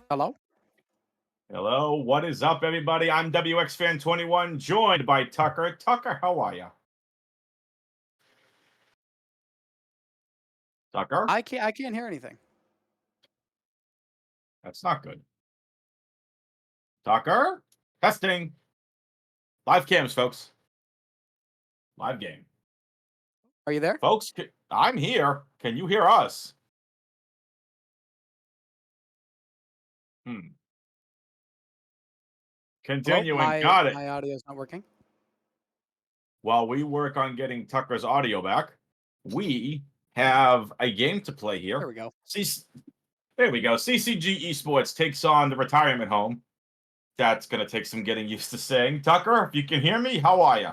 Hello? Hello, what is up, everybody? I'm WXFan21, joined by Tucker. Tucker, how are you? Tucker? I can't hear anything. That's not good. Tucker? Testing. Live cams, folks. Live game. Are you there? Folks, I'm here. Can you hear us? Hello? Continuing. My Got it. my audio is not working. While we work on getting Tucker's audio back, we have a game to play There here. we go. There we go. CCG Esports takes on the retirement home. That's going to take some getting used to saying. Tucker, if you can hear me, how are you?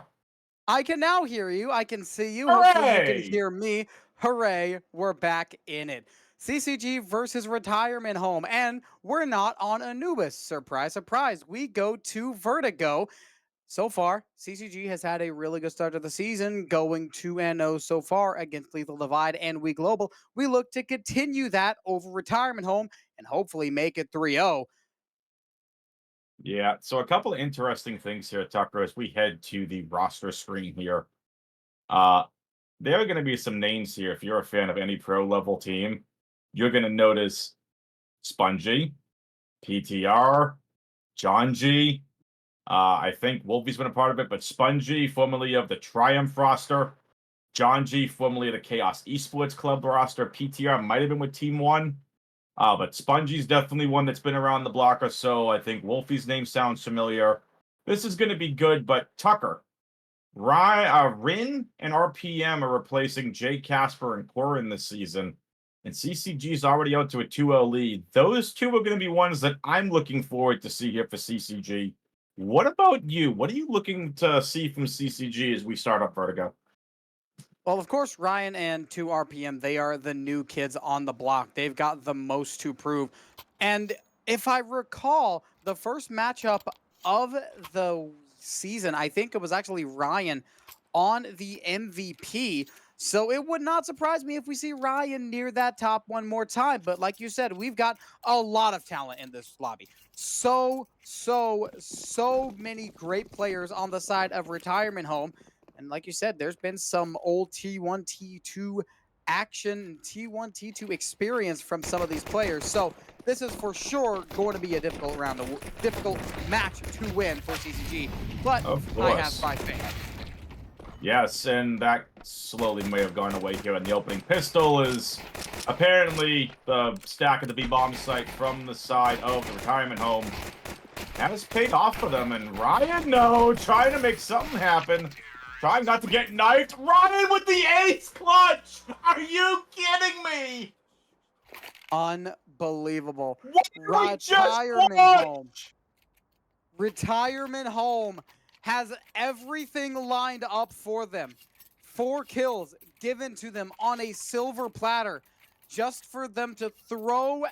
I can now hear you. I can see you. Hopefully you can Hooray! hear me. Hooray, we're back in it. CCG versus retirement home. And we're not on Anubis. Surprise, surprise. We go to Vertigo. So far, CCG has had a really good start to the season, going 2-0 so far against Lethal Divide and We Global. We look to continue that over retirement home and hopefully make it 3-0. Yeah, so a couple of interesting things here, Tucker, as we head to the roster screen here. Uh, there are going to be some names here. If you're a fan of any pro level team, you're going to notice Spongy, PTR, John G. I think Wolfie's been a part of it, but Spongy, formerly of the Triumph roster, John G, formerly of the Chaos Esports Club roster, PTR might have been with Team One. But Spongy's definitely one that's been around the block or so. I think Wolfie's name sounds familiar. This is going to be good, but Tucker, Rin and RPM are replacing Jay Casper and Corin this season, and CCG's already out to a 2-0 lead. Those two are going to be ones that I'm looking forward to see here for CCG. What about you? What are you looking to see from CCG as we start up Vertigo? Well, of course, Ryan and 2 RPM, they are the new kids on the block. They've got the most to prove. And if I recall, the first matchup of the season, I think it was actually Ryan on the MVP. So it would not surprise me if we see Ryan near that top one more time. But like you said, we've got a lot of talent in this lobby. So many great players on the side of retirement home. And like you said, there's been some old T1, T2 action, T1, T2 experience from some of these players. So this is for sure going to be a difficult difficult match to win for CCG. But I have my faith. Yes, and that slowly may have gone away here. And the opening pistol is apparently the stack at the B-bomb site from the side of the retirement home. Has paid off for them, and Ryan, no, trying to make something happen. Trying not to get knifed. Ryan with the ace clutch! Are you kidding me? Unbelievable. What did we just watch? Retirement home has everything lined up for them. 4 kills given to them on a silver platter just for them to throw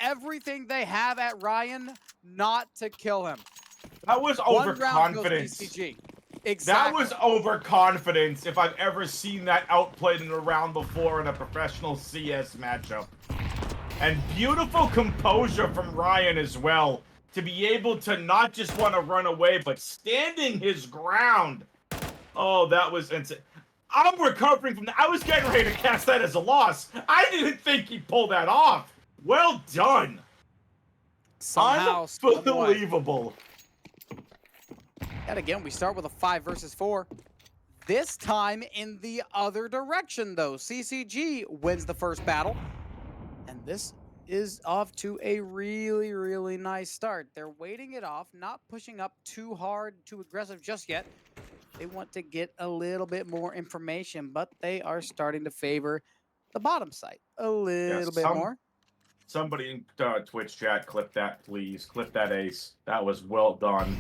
everything they have at Ryan not to kill him. That was overconfidence. Exactly. That was overconfidence if I've ever seen that outplayed in a round before in a professional CS matchup. And beautiful composure from Ryan as well, to be able to not just want to run away, but standing his ground. Oh, that was insane. I'm recovering from that. I was getting ready to cast that as a loss. I didn't think he pulled that off. Well done. Somehow, unbelievable. And again, we start with a 5 versus 4. This time in the other direction, though. CCG wins the first battle. And this is off to a really nice start. They're waiting it off, not pushing up too hard, too aggressive just yet. They want to get a little bit more information, but they are starting to favor the bottom side a little bit more. Somebody in Twitch chat, clip that, please. Clip that ace. That was well done.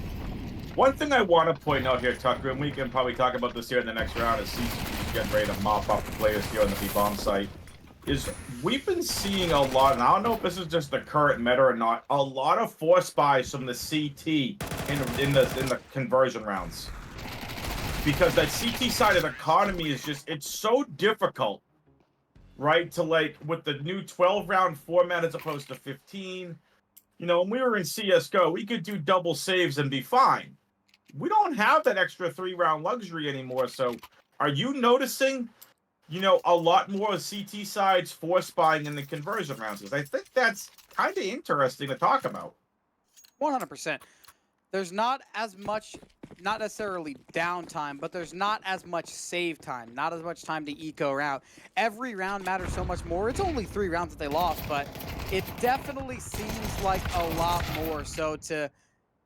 One thing I want to point out here, Tucker, and we can probably talk about this here in the next round, is CCG getting ready to mop up the players here on the B-bomb site, is we've been seeing a lot, and I don't know if this is just the current meta or not, a lot of force buys from the CT in the conversion rounds. Because that CT side of the economy is just, it's so difficult. right? To like with the new 12-round format as opposed to 15. You know, when we were in CS:GO, we could do double saves and be fine. We don't have that extra 3-round luxury anymore. So, are you noticing, you know, a lot more CT sides force buying in the conversion rounds? Because I think that's kind of interesting to talk about. 100%. There's not as much, not necessarily downtime, but there's not as much save time, not as much time to eco around. Every round matters so much more. It's only 3 rounds that they lost, but it definitely seems like a lot more. So to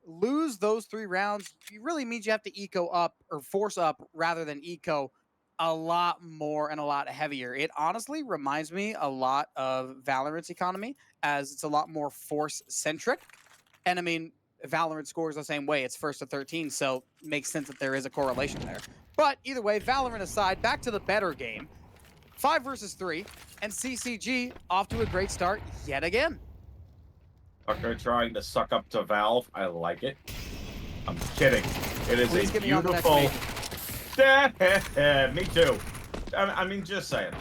lose those 3 rounds, it really means you have to eco up or force up rather than eco a lot more and a lot heavier. It honestly reminds me a lot of Valorant's economy, as it's a lot more force centric. And I mean, Valorant scores the same way. It's first to 13, so makes sense that there is a correlation there. But either way, Valorant aside, back to the better game. 5 versus 3, and CCG off to a great start yet again. Tucker trying to suck up to Valve. I like it. I'm kidding. It is Please a get me on the next beautiful. meeting. Me too. I mean, just saying.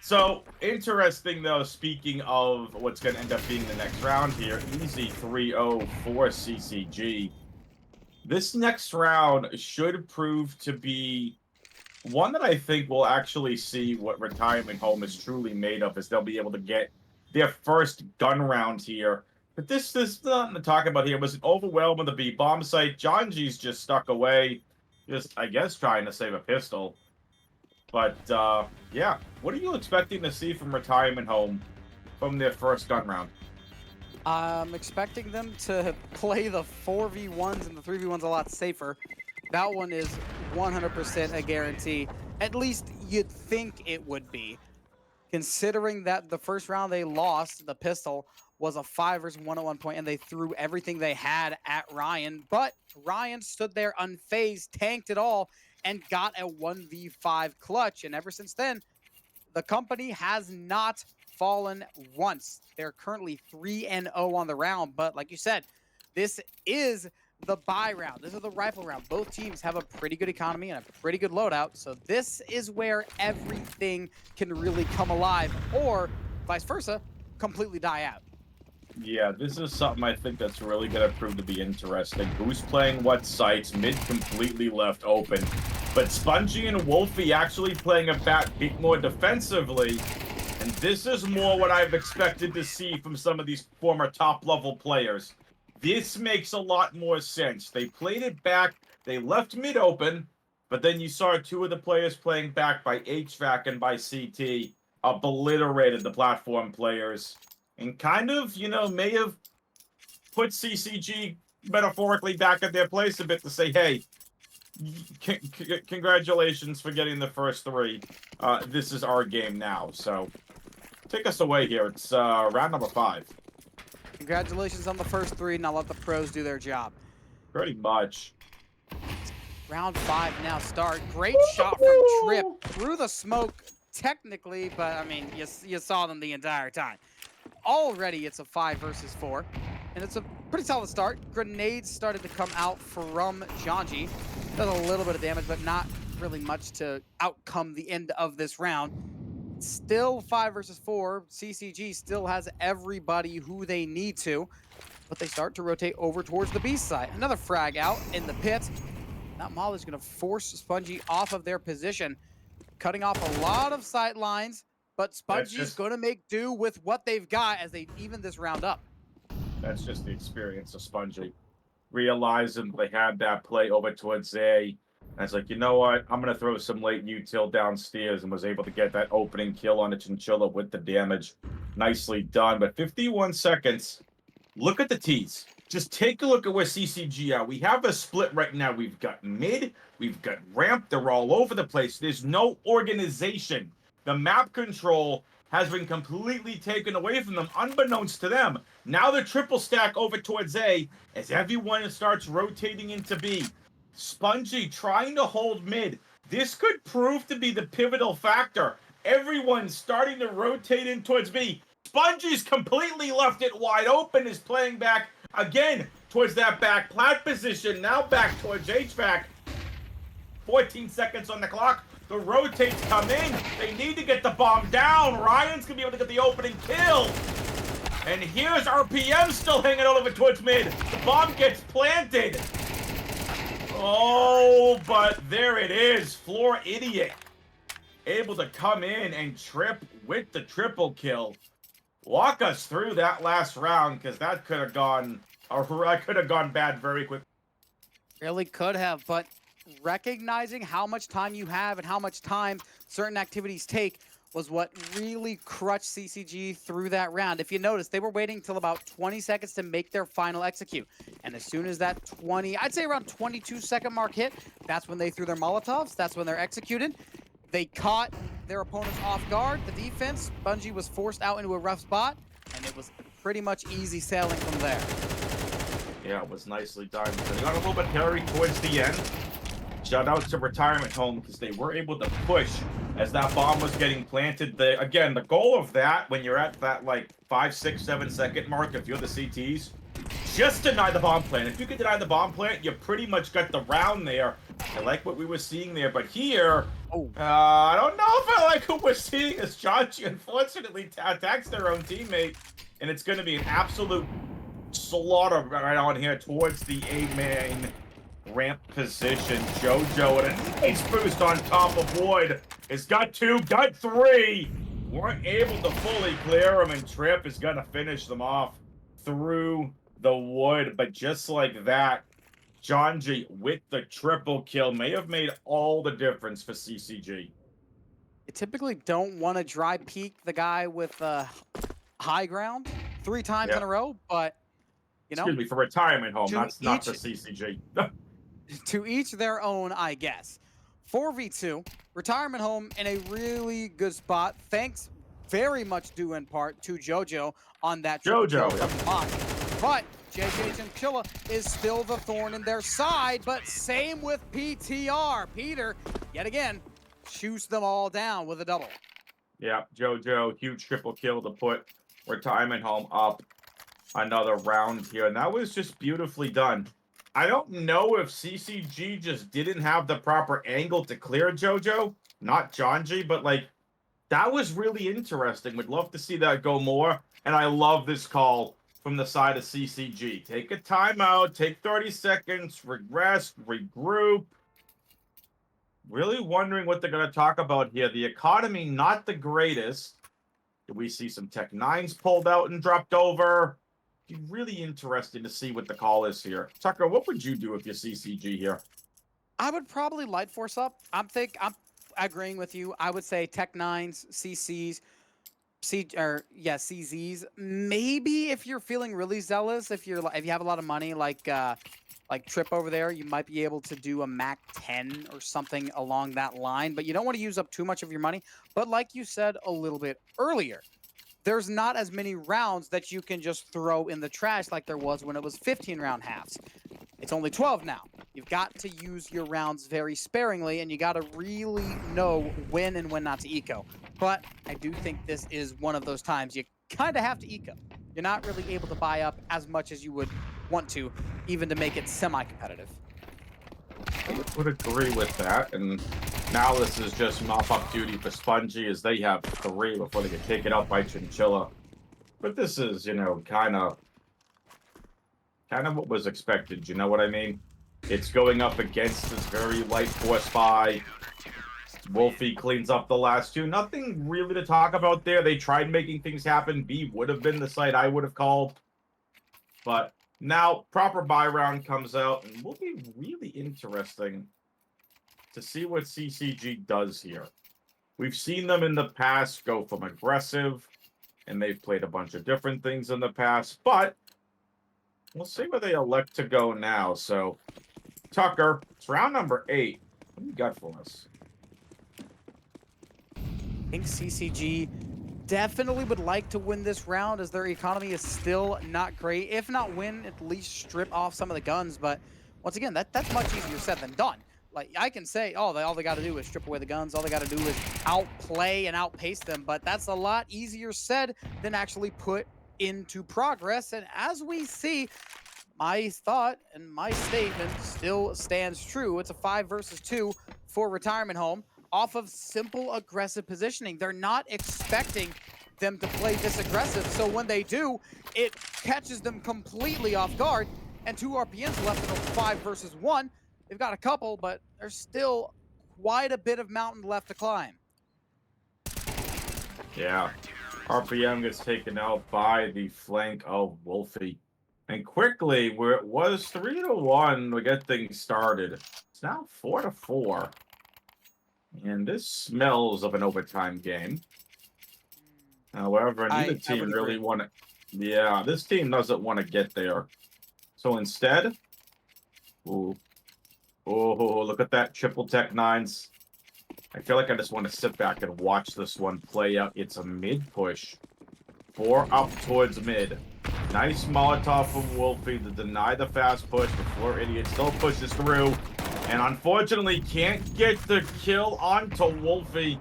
So, interesting though, speaking of what's going to end up being the next round here, easy 3-0 for CCG. This next round should prove to be one that I think will actually see what Retirement Home is truly made of, as they'll be able to get their first gun round here. But this is nothing to talk about here. It was an overwhelm of the B bomb site. John G's just stuck away, just, I guess, trying to save a pistol. But, yeah. What are you expecting to see from Retirement Home from their first gun round? I'm expecting them to play the 4v1s and the 3v1s a lot safer. That one is 100% a guarantee. At least you'd think it would be, considering that the first round they lost, the pistol, was a 5 versus 1 at one point, and they threw everything they had at Ryan. But Ryan stood there unfazed, tanked it all, and got a 1v5 clutch. And ever since then, the company has not fallen once. They're currently 3-0 on the round, but like you said, this is the buy round. This is the rifle round. Both teams have a pretty good economy and a pretty good loadout, so this is where everything can really come alive, or vice versa, completely die out. Yeah, this is something I think that's really going to prove to be interesting. Who's playing what sites? Mid completely left open. But Spongy and Wolfie actually playing a bit more defensively. And this is more what I've expected to see from some of these former top-level players. This makes a lot more sense. They played it back. They left mid open. But then you saw 2 of the players playing back by HVAC and by CT obliterated the platform players. And kind of, you know, may have put CCG metaphorically back at their place a bit to say, hey, congratulations for getting the first 3. This is our game now. So take us away here. It's round number 5. Congratulations on the first 3. Now let the pros do their job. Pretty much. Round 5 now start. Great shot from Trip through the smoke, technically, but I mean, you saw them the entire time. Already it's a 5 versus 4, and it's a pretty solid start. Grenades started to come out from Janji. Does a little bit of damage, but not really much to outcome the end of this round. Still 5 versus 4. CCG still has everybody who they need to, but they start to rotate over towards the B side. Another frag out in the pit. That Molly is going to force Spongy off of their position, cutting off a lot of sight lines. But Spongy's going to make do with what they've got as they even this round up. That's just the experience of Spongy. Realizing they had that play over towards A. And it's like, you know what? I'm going to throw some late util downstairs, and was able to get that opening kill on a Chinchilla with the damage. Nicely done. But 51 seconds. Look at the T's. Just take a look at where CCG are. We have a split right now. We've got mid. We've got ramp. They're all over the place. There's no organization. The map control has been completely taken away from them, unbeknownst to them. Now the triple stack over towards A as everyone starts rotating into B. Spongy trying to hold mid. This could prove to be the pivotal factor. Everyone's starting to rotate in towards B. Spongy's completely left it wide open, is playing back again towards that back plat position. Now back towards HVAC. 14 seconds on the clock. The rotates come in. They need to get the bomb down. Ryan's going to be able to get the opening kill. And here's RPM still hanging over towards mid. The bomb gets planted. Oh, but there it is. Floor Idiot able to come in and trip with the triple kill. Walk us through that last round, because that could have gone, bad very quick. Really could have, but recognizing how much time you have and how much time certain activities take was what really crushed CCG through that round. If you notice, they were waiting till about 20 seconds to make their final execute. And as soon as that I'd say around 22-second mark hit, that's when they threw their Molotovs, that's when they're executed. They caught their opponents off guard. The defense, Bungie was forced out into a rough spot, and it was pretty much easy sailing from there. Yeah, it was nicely done. So they got a little bit hairy towards the end. Shout out to Retirement Home, because they were able to push as that bomb was getting planted. Again, the goal of that, when you're at that like 5, 6, 7 second mark, if you're the CTs, just deny the bomb plant. If you can deny the bomb plant, you pretty much got the round there. I like what we were seeing there, but here, I don't know if I like what we're seeing as Chachi unfortunately attacks their own teammate, and it's going to be an absolute slaughter right on here towards the A-main ramp position. JoJo and a nice boost on top of Wood. Has got 2, got 3. Weren't able to fully clear him, and Trip is going to finish them off through the wood. But just like that, Janji with the triple kill may have made all the difference for CCG. You typically don't want to dry peek the guy with high ground 3 times in a row, but you know, excuse me, for Retirement Home, that's not for CCG. To each their own, I guess. 4v2, Retirement Home in a really good spot. Thanks very much due in part to JoJo on that triple kill from Mach. But JJ Chinchilla is still the thorn in their side, but same with PTR. Peter, yet again, shoots them all down with a double. Yeah, JoJo, huge triple kill to put Retirement Home up another round here. And that was just beautifully done. I don't know if CCG just didn't have the proper angle to clear JoJo, not Janji, but like, that was really interesting. Would love to see that go more. And I love this call from the side of CCG. Take a timeout, take 30 seconds, regress, regroup. Really wondering what they're going to talk about here. The economy, not the greatest. Did we see some Tech 9s pulled out and dropped over? Be really interesting to see what the call is here. Tucker, what would you do if you're CCG here? I would probably light force up. I'm agreeing with you. I would say Tech 9s, CCs, CZs. Maybe if you're feeling really zealous, if you have a lot of money, like Trip over there, you might be able to do a Mac 10 or something along that line. But you don't want to use up too much of your money. But like you said a little bit earlier, there's not as many rounds that you can just throw in the trash like there was when it was 15-round halves. It's only 12 now. You've got to use your rounds very sparingly, and you got to really know when and when not to eco. But I do think this is one of those times you kind of have to eco. You're not really able to buy up as much as you would want to, even to make it semi-competitive. I would agree with that, and now this is just mop-up duty for Spongy, as they have 3 before they get taken out by Chinchilla. But this is, you know, kind of what was expected, you know what I mean? It's going up against this very light force buy. Wolfie cleans up the last 2. Nothing really to talk about there. They tried making things happen. B would have been the site I would have called. But now, proper buy round comes out, and will be really interesting to see what CCG does here. We've seen them in the past go from aggressive, and they've played a bunch of different things in the past, but we'll see where they elect to go now. So, Tucker, it's round number 8. What do you got for us? I think CCG definitely would like to win this round, as their economy is still not great. If not win, at least strip off some of the guns. But once again, that's much easier said than done. Like, I can say, oh, all they got to do is strip away the guns. All they got to do is outplay and outpace them. But that's a lot easier said than actually put into progress. And as we see, my thought and my statement still stands true. It's a 5 versus 2 for Retirement Home. off of simple aggressive positioning. They're not expecting them to play this aggressive, so when they do, it catches them completely off guard, and 2 RPMs left in a 5 versus 1. They've got a couple, but there's still quite a bit of mountain left to climb. Yeah. RPM gets taken out by the flank of Wolfie. And quickly, where it was 3-1 to get things started, it's now 4-4. And this smells of an overtime game. However, neither I team would really agree. want to. Yeah, this team doesn't want to get there. So instead, ooh, oh, look at that triple tech nines. I feel like I just want to sit back and watch this one play out. It's a mid push. 4 up towards mid. Nice Molotov from Wolfie to deny the fast push before Idiot still pushes through. And unfortunately can't get the kill onto Wolfie.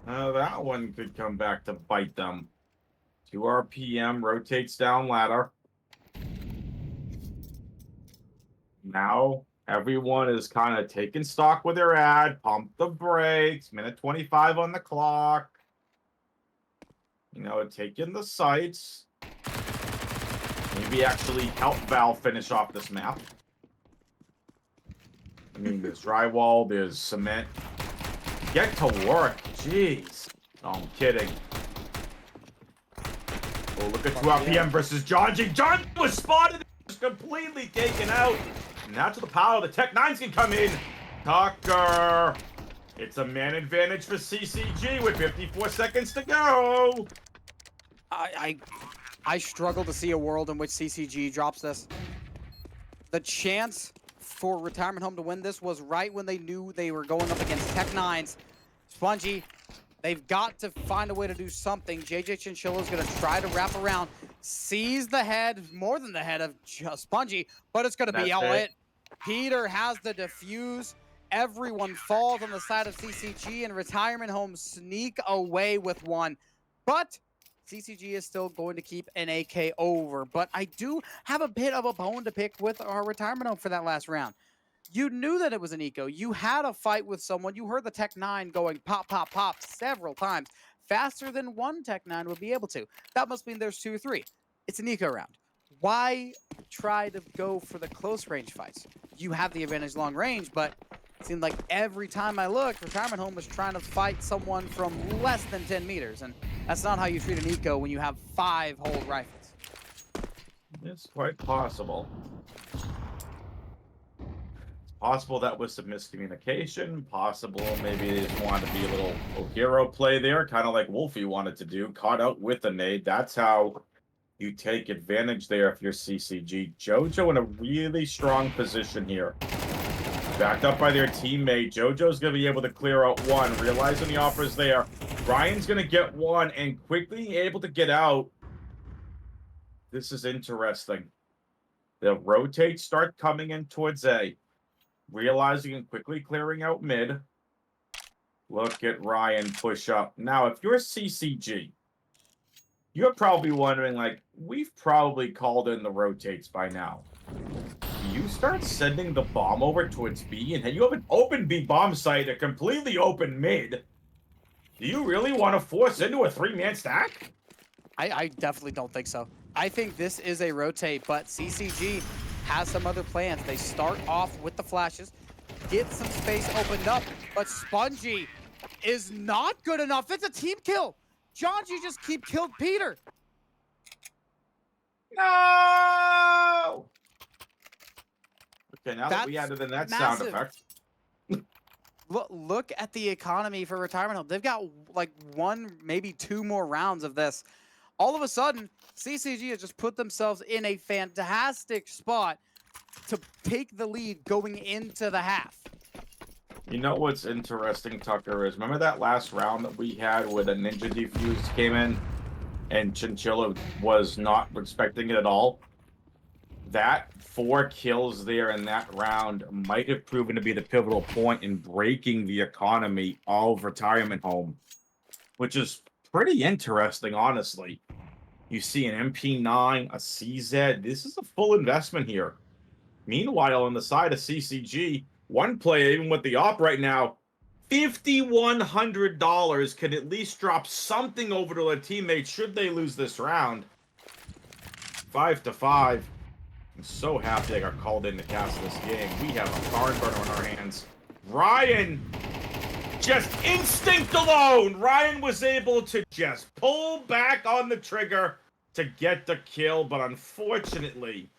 That one could come back to bite them. 2 RPM rotates down ladder. Now everyone is kind of taking stock with their ad. Pump the brakes. Minute 25 on the clock. You know, taking the sights. Maybe actually help Val finish off this map. I mean, there's drywall, there's cement. Get to work. Jeez. Oh, I'm kidding. Oh, look at 2 RPM versus John. John was spotted. Was completely taken out. And now to the power. The Tech 9s can come in. Tucker. It's a man advantage for CCG with 54 seconds to go. I struggle to see a world in which CCG drops this. The chance for Retirement Home to win this was right when they knew they were going up against Tech 9s. Spongy, they've got to find a way to do something. JJ Chinchilla's going to try to wrap around, seize the head, more than the head of Spongy, but it's going to be all it. Peter has the defuse. Everyone falls on the side of CCG, and Retirement Home sneak away with one. But CCG is still going to keep an AK over. But I do have a bit of a bone to pick with our Retirement Home for that last round. You knew that it was an eco. You had a fight with someone. You heard the Tech 9 going pop, pop, pop several times, faster than one Tech 9 would be able to. That must mean there's 2 or 3. It's an eco round. Why try to go for the close range fights? You have the advantage long range, but it seemed like every time I looked, Retirement Home was trying to fight someone from less than 10 meters, and that's not how you treat an eco when you have 5 hold rifles. It's quite possible. Possible that was some miscommunication. Possible maybe they just wanted to be a little hero play there, kind of like Wolfie wanted to do. Caught out with a nade. That's how you take advantage there if you're CCG. Jojo in a really strong position here. Backed up by their teammate. Jojo's going to be able to clear out one, realizing the offer's there. Ryan's going to get one and quickly able to get out. This is interesting. The rotates start coming in towards A. Realizing and quickly clearing out mid. Look at Ryan push up. Now, if you're CCG, you're probably wondering, like, we've probably called in the rotates by now. You start sending the bomb over towards B, and you have an open B bomb site, a completely open mid. Do you really want to force into a 3-man stack? I definitely don't think so. I think this is a rotate, but CCG has some other plans. They start off with the flashes, get some space opened up, but Spongy is not good enough. It's a team kill. Jonji just killed Peter. No! Okay, now that we That's added in that massive. sound effect. Look at the economy for Retirement Home. They've got like 1, maybe 2 more rounds of this. All of a sudden, CCG has just put themselves in a fantastic spot to take the lead going into the half. You know what's interesting, Tucker, is remember that last round that we had where the Ninja Defuse came in and Chinchilla was not expecting it at all? That 4 kills there in that round might have proven to be the pivotal point in breaking the economy of Retirement Home, which is pretty interesting, honestly. You see an MP9, a CZ. This is a full investment here. Meanwhile, on the side of CCG, one player, even with the op right now, $5,100 can at least drop something over to their teammates should they lose this round. 5-5. I'm so happy I got called in to cast this game. We have a barn burner on our hands. Ryan, just instinct alone, Ryan was able to just pull back on the trigger to get the kill, but unfortunately,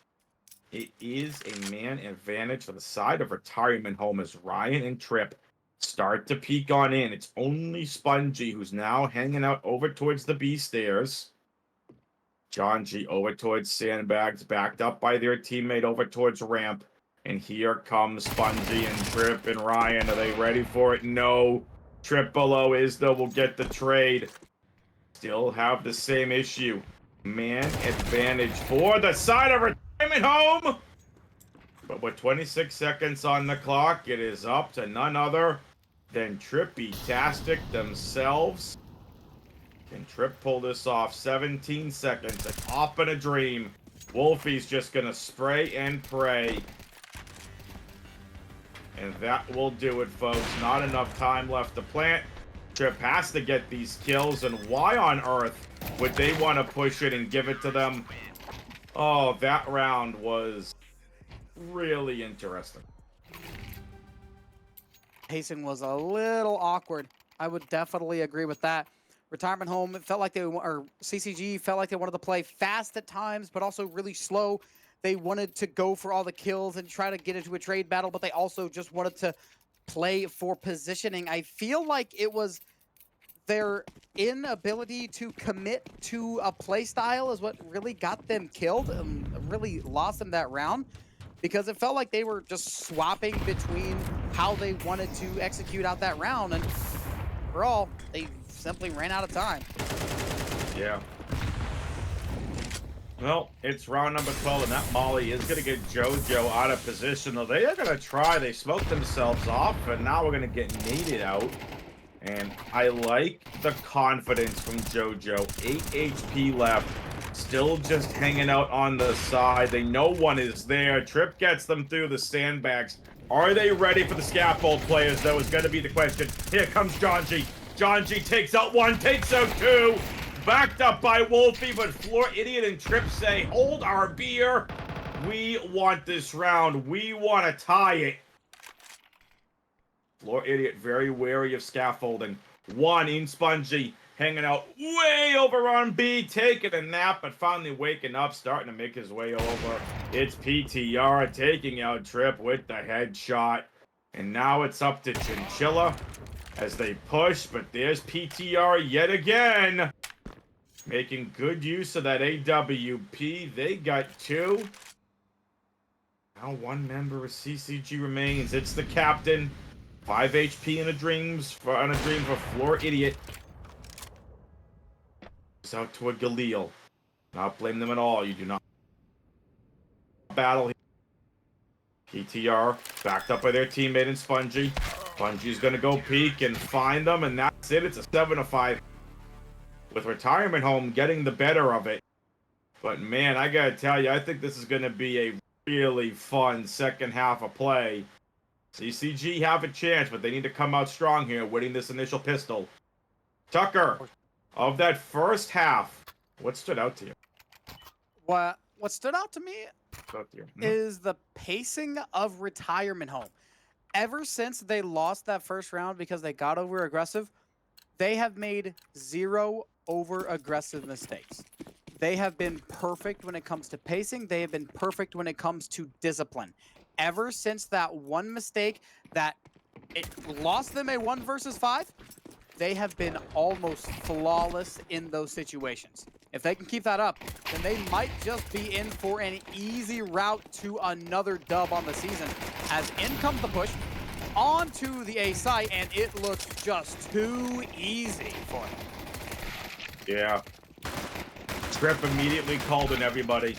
it is a man advantage for the side of Retirement Home as Ryan and Trip start to peek on in. It's only Spongy who's now hanging out over towards the B stairs. John G over towards Sandbags, backed up by their teammate over towards Ramp. And here comes Spongy and Trip and Ryan. Are they ready for it? No. Trip below Isda will get the trade. Still have the same issue. Man advantage for the side of Retirement Home. But with 26 seconds on the clock, it is up to none other than Trippy-tastic themselves. Can Trip pull this off? 17 seconds. It's off in a dream. Wolfie's just going to spray and pray. And that will do it, folks. Not enough time left to plant. Trip has to get these kills. And why on earth would they want to push it and give it to them? Oh, that round was really interesting. Pacing was a little awkward. I would definitely agree with that. Retirement Home, it felt like or CCG felt like they wanted to play fast at times, but also really slow. They wanted to go for all the kills and try to get into a trade battle, but they also just wanted to play for positioning. I feel like it was their inability to commit to a play style is what really got them killed and really lost them that round, because it felt like they were just swapping between how they wanted to execute out that round, and overall, they simply ran out of time. Yeah. Well, it's round number 12, and that Molly is going to get JoJo out of position. Though they are going to try. They smoked themselves off, and now we're going to get naded out. And I like the confidence from JoJo. 8 HP left. Still just hanging out on the side. They know one is there. Trip gets them through the sandbags. Are they ready for the scaffold players, though, is going to be the question. Here comes John G. John G takes out one, takes out two. Backed up by Wolfie, but Floor Idiot and Trip say, hold our beer. We want this round. We want to tie it. Floor Idiot very wary of scaffolding. One in Spongy, hanging out way over on B, taking a nap, but finally waking up, starting to make his way over. It's PTR taking out Trip with the headshot. And now it's up to Chinchilla as they push, but there's PTR yet again. Making good use of that AWP. They got two. Now one member of CCG remains. It's the captain. 5 HP in a dream for Floor Idiot. It's out to a Galil. Not blame them at all. You do not battle. PTR backed up by their teammate in Spongy. Spongy's gonna go peek and find them, and that's it. It's a 7-5. With Retirement Home getting the better of it. But man, I gotta tell you, I think this is gonna be a really fun second half of play. CCG have a chance, but they need to come out strong here, winning this initial pistol. Tucker, of that first half, what stood out to you? What stood out to me is the pacing of Retirement Home. Ever since they lost that first round because they got over aggressive, they have made 0 over aggressive mistakes. They have been perfect when it comes to pacing. They have been perfect when it comes to discipline. Ever since that one mistake that it lost them a 1 versus 5, they have been almost flawless in those situations. If they can keep that up, then they might just be in for an easy route to another dub on the season. As in comes the push onto the A site, and it looks just too easy for them. Yeah. Trip immediately called in everybody.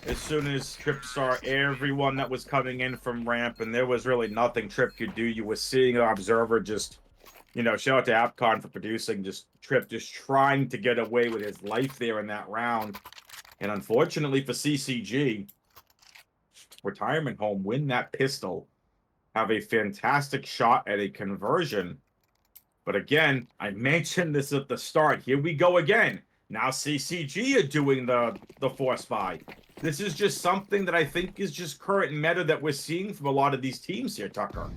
As soon as Trip saw everyone that was coming in from ramp, and there was really nothing Trip could do. You were seeing an observer just, you know, shout out to Apcon for producing, just Trip just trying to get away with his life there in that round. And unfortunately for CCG, Retirement Home win that pistol, have a fantastic shot at a conversion. But again, I mentioned this at the start. Here we go again. Now CCG are doing the force buy. This is just something that I think is just current meta that we're seeing from a lot of these teams here, Tucker.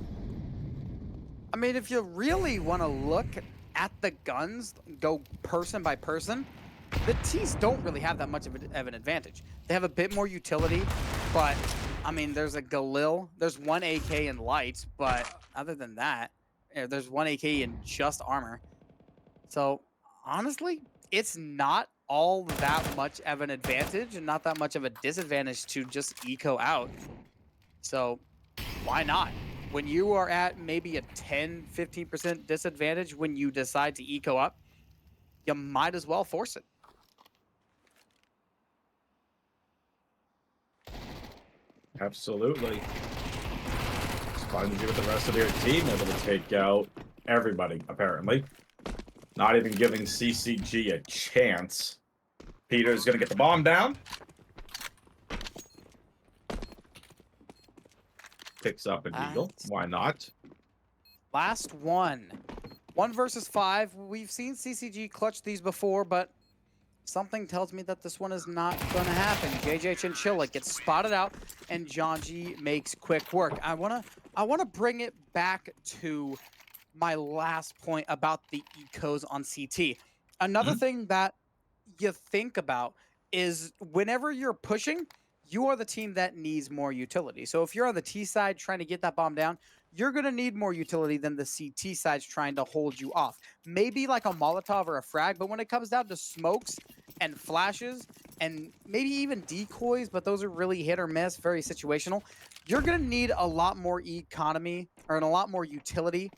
I mean, if you really want to look at the guns, go person by person, the T's don't really have that much of an advantage. They have a bit more utility, but I mean, there's a Galil, there's one AK in lights, but other than that, there's one AK in just armor. So honestly, it's not all that much of an advantage and not that much of a disadvantage to just eco out. So why not? When you are at maybe a 10-15% disadvantage when you decide to eco up, you might as well force it. Absolutely. Spongy with the rest of their team able to take out everybody, apparently. Not even giving CCG a chance. Peter's going to get the bomb down. Picks up an eagle. Why not? Last one. 1 versus 5. We've seen CCG clutch these before, but something tells me that this one is not going to happen. JJ Chinchilla gets spotted out, and John G makes quick work. I wanna bring it back to my last point about the ecos on CT. Another thing that you think about is whenever you're pushing, you are the team that needs more utility. So if you're on the T side trying to get that bomb down, you're going to need more utility than the CT side's trying to hold you off. Maybe like a Molotov or a frag, but when it comes down to smokes and flashes and maybe even decoys, but those are really hit or miss, very situational, you're going to need a lot more economy or a lot more utility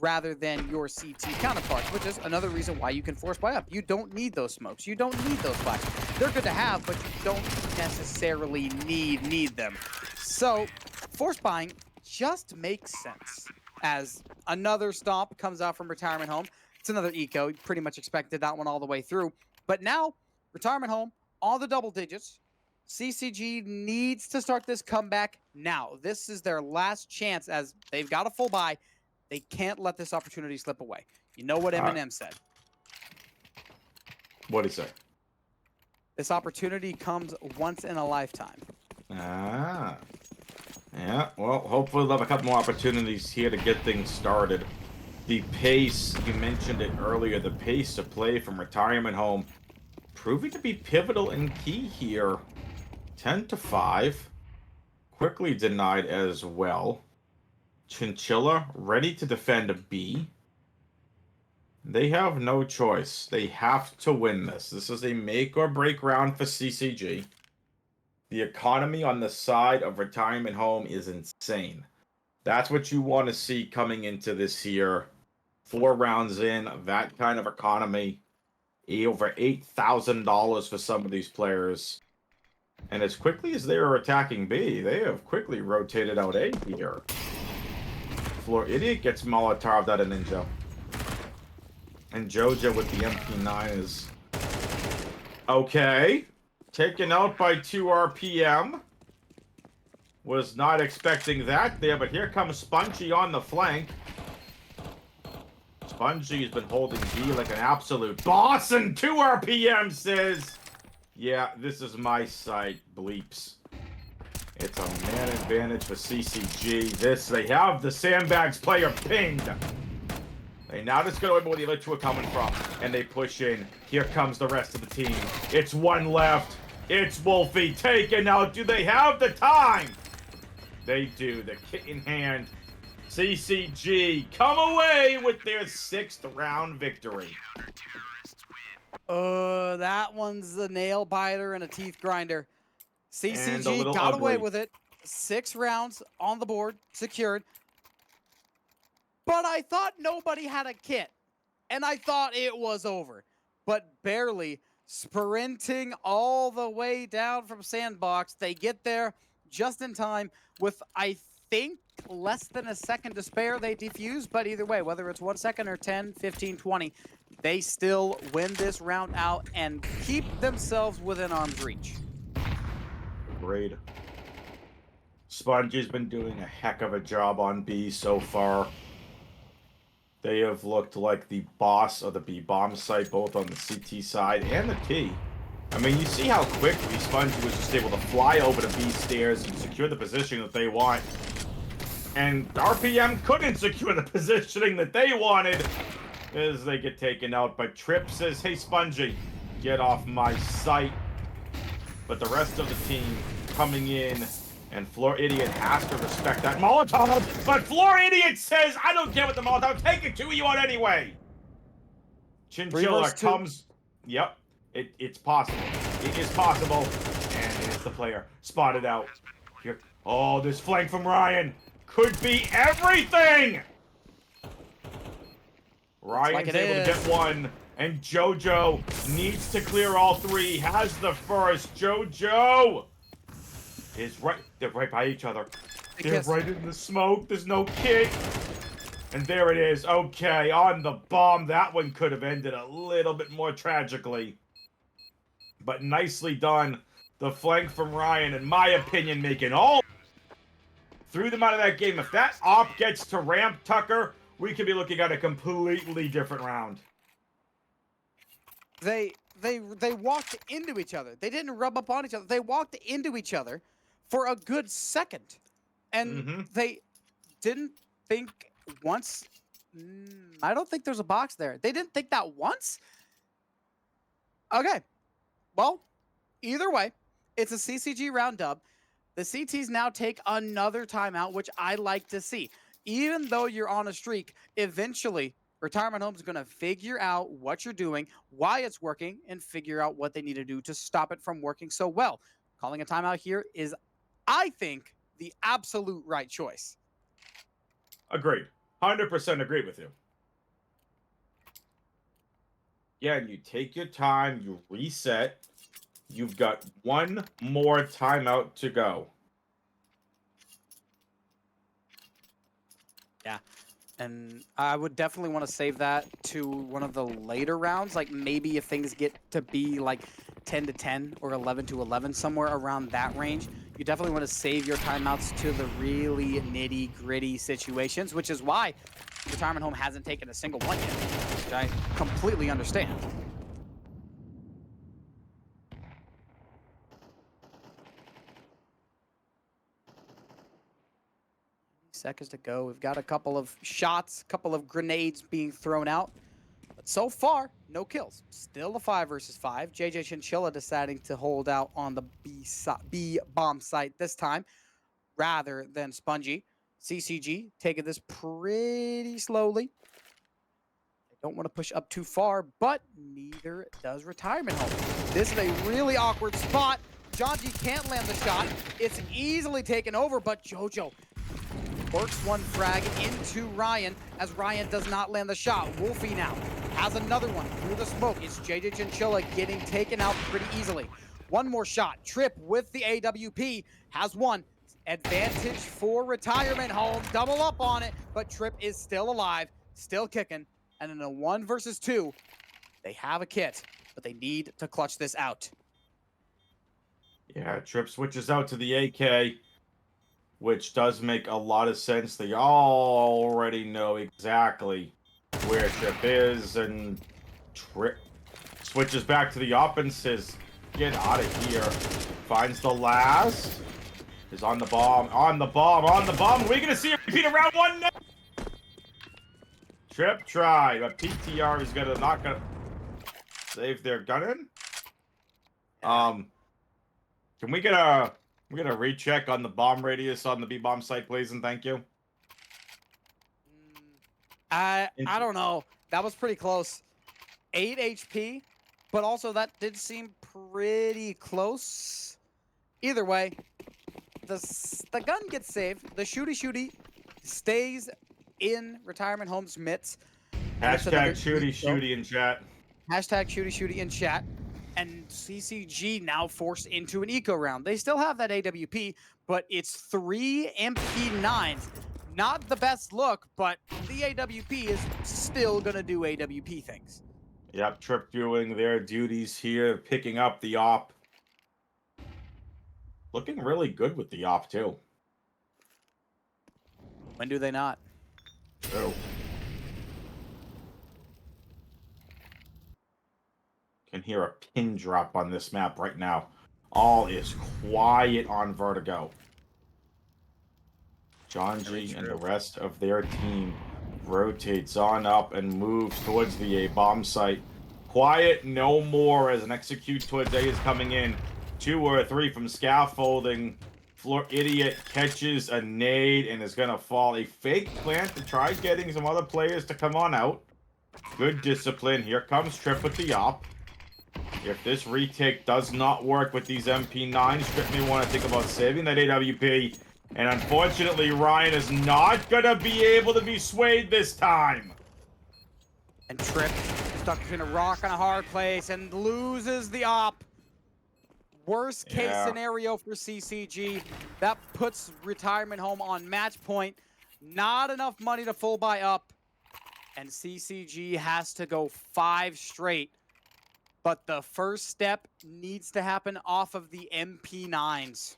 rather than your CT counterparts, which is another reason why you can force buy up. You don't need those smokes. You don't need those flashes. They're good to have, but you don't necessarily need them. So force buying just makes sense. As another stomp comes out from retirement home, it's another eco. You pretty much expected that one all the way through. But now, retirement home, all the double digits. CCG needs to start this comeback now. This is their last chance as they've got a full buy. They can't let this opportunity slip away. You know what Eminem said. What'd he say? This opportunity comes once in a lifetime. Ah. Yeah, well, hopefully they'll have a couple more opportunities here to get things started. The pace, you mentioned it earlier, the pace to play from retirement home proving to be pivotal and key here. 10-5. Quickly denied as well. Chinchilla ready to defend a B. They have no choice. They have to win this. This is a make or break round for CCG. The economy on the side of retirement home is insane. That's what you want to see coming into this year. 4 rounds in, that kind of economy. Over $8,000 for some of these players. And as quickly as they are attacking B, they have quickly rotated out A here. Floor Idiot gets Molotov'd out of Ninja. And Jojo with the MP9 is... okay. Taken out by 2 RPM. Was not expecting that there, but here comes Spongy on the flank. Spongy's been holding B like an absolute boss, and 2 RPM says, yeah, this is my site, bleeps. It's a man advantage for CCG. They have the sandbags player pinged. They now just go where the other 2 are coming from, and they push in. Here comes the rest of the team. It's 1 left. It's Wolfie taken out. Do they have the time? They do. The kit in hand. CCG come away with their 6th round victory. That one's a nail biter and a teeth grinder. CCG got away with it. 6 rounds on the board, secured. But I thought nobody had a kit. And I thought it was over. But barely. Sprinting all the way down from Sandbox. They get there just in time with, I think, less than a second to spare. They defuse, but either way, whether it's 1 second or 10, 15, 20, they still win this round out and keep themselves within arm's reach. Great. Spongy's been doing a heck of a job on B so far. They have looked like the boss of the B bomb site, both on the CT side and the T. I mean, you see how quickly Spongy was just able to fly over the B stairs and secure the position that they want. And RPM couldn't secure the positioning that they wanted as they get taken out. But Trip says, hey, Spongy, get off my site. But the rest of the team coming in, and Floor Idiot has to respect that Molotov. But Floor Idiot says, I don't care what the Molotov, take it to you on anyway. Chinchilla comes. Yep, it's possible. It is possible. And it is the player. Spotted out. Here. Oh, this flank from Ryan could be everything! Ryan's able to get one. And JoJo needs to clear all three. Has the first. JoJo is right. They're right by each other. They're right in the smoke. There's no kick. And there it is. Okay, on the bomb. That one could have ended a little bit more tragically. But nicely done. The flank from Ryan, in my opinion, making all threw them out of that game. If that op gets to ramp Tucker, we could be looking at a completely different round. They walked into each other. They didn't rub up on each other. They walked into each other for a good second. And they didn't think once. I don't think there's a box there. They didn't think that once? Okay. Well, either way, it's a CCG round dub. The CTs now take another timeout, which I like to see. Even though you're on a streak, eventually Retirement Home is going to figure out what you're doing, why it's working, and figure out what they need to do to stop it from working so well. Calling a timeout here is, I think, the absolute right choice. Agreed. 100% agree with you. Yeah, and you take your time, you reset. You've got one more timeout to go. Yeah. And I would definitely want to save that to one of the later rounds. Like maybe if things get to be like 10-10 or 11-11, somewhere around that range, you definitely want to save your timeouts to the really nitty gritty situations, which is why Retirement Home hasn't taken a single one yet, which I completely understand. Seconds to go. We've got a couple of shots, a couple of grenades being thrown out. But so far, no kills. Still a 5 versus 5. JJ Chinchilla deciding to hold out on the B bomb site this time rather than Spongy. CCG taking this pretty slowly. They don't want to push up too far, but neither does Retirement Home. This is a really awkward spot. Jonji can't land the shot. It's easily taken over, but JoJo works one frag into Ryan as Ryan does not land the shot. Wolfie now has another one through the smoke. It's JJ Chinchilla getting taken out pretty easily. One more shot. Trip with the AWP has one. Advantage for Retirement Home. Double up on it, but Trip is still alive, still kicking. And in a 1 versus 2, they have a kit, but they need to clutch this out. Yeah, Trip switches out to the AK, which does make a lot of sense. They already know exactly where Trip is, and Trip switches back to the op and says, get out of here. Finds the last. Is on the bomb, on the bomb, on the bomb. Are we going to see a repeat of round 1 now? Trip tried, but PTR is not going to save their gunning. Can we get a recheck on the bomb radius on the B bomb site, please, and thank you. I don't know. That was pretty close. 8 HP, but also that did seem pretty close. Either way, the gun gets saved. The shooty stays in Retirement Home's midst. Hashtag shooty in chat. Hashtag shooty in chat. And CCG now forced into an eco round. They still have that AWP, but it's 3 MP9s. Not the best look, but the AWP is still going to do AWP things. Yep, Trip doing their duties here, picking up the op. Looking really good with the op, too. When do they not? Oh. hear a pin drop on this map right now. All is quiet on Vertigo. John G and the rest of their team rotates on up and moves towards the A bomb site. Quiet no more as an execute towards A is coming in. 2 or 3 from scaffolding. Floor Idiot catches a nade and is going to fall. A fake plant to try getting some other players to come on out. Good discipline. Here comes Trip with the op. If this retake does not work with these MP9s, Trip may want to think about saving that AWP. And unfortunately, Ryan is not going to be able to be swayed this time. And Trip stuck between a rock and a hard place and loses the op. Worst case scenario for CCG. That puts Retirement Home on match point. Not enough money to full buy up. And CCG has to go 5 straight. But the first step needs to happen off of the MP9s.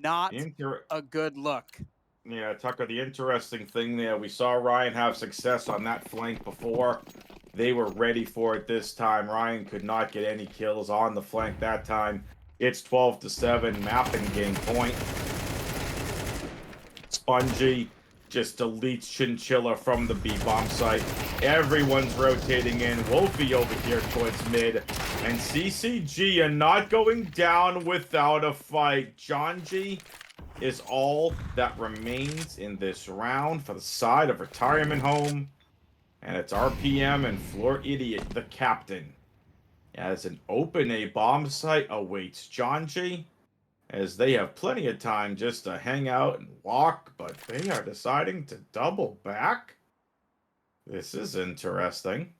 Not a good look. Yeah, Tucker, the interesting thing there, we saw Ryan have success on that flank before. They were ready for it this time. Ryan could not get any kills on the flank that time. It's 12-7, mapping game point. Spongy just deletes Chinchilla from the B bomb site. Everyone's rotating in. Wolfie over here towards mid. And CCG are not going down without a fight. John G is all that remains in this round for the side of Retirement Home. And it's RPM and Floor Idiot, the captain. As an open A bomb site awaits John G, as they have plenty of time just to hang out and walk, but they are deciding to double back. This is interesting.